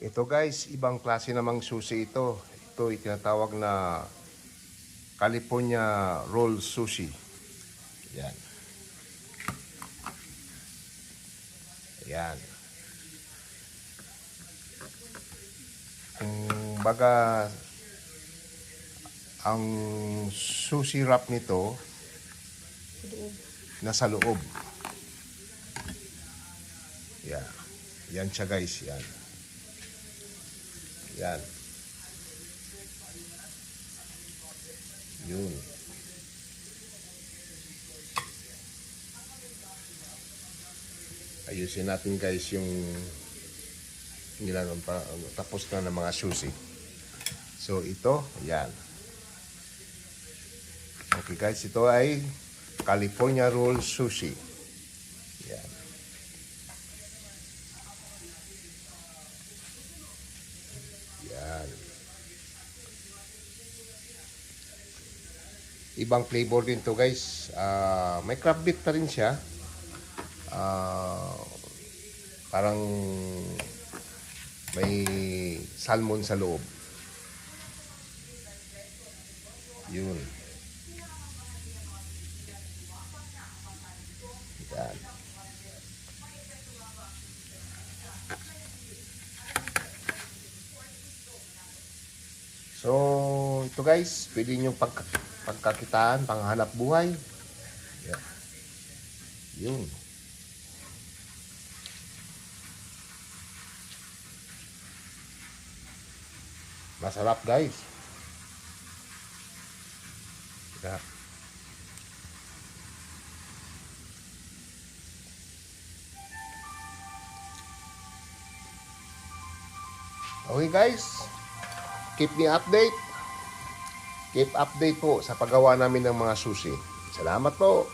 Ito guys, ibang klase namang sushi ito. Ito itinatawag na California Roll Sushi. Yan. Yan. Kung baga, ang sushi wrap nito nasa loob. Yan. Yan siya guys. Yan. Yan. Yun. Ayusin natin guys yung nilanon pa tapos na ng mga sushi. So ito, yan. Okay guys, ito ay California Roll Sushi. Yan. Yan. Ibang flavor din to guys. May crab meat pa rin siya. Parang may salmon sa loob. Yun. Yan. So, ito guys, pwede nyo pagkakitaan, panghanap buhay. Yan. Yun. Masarap guys. Yeah. Okay guys. Keep me update. Keep update po sa paggawa namin ng mga sushi. Salamat po.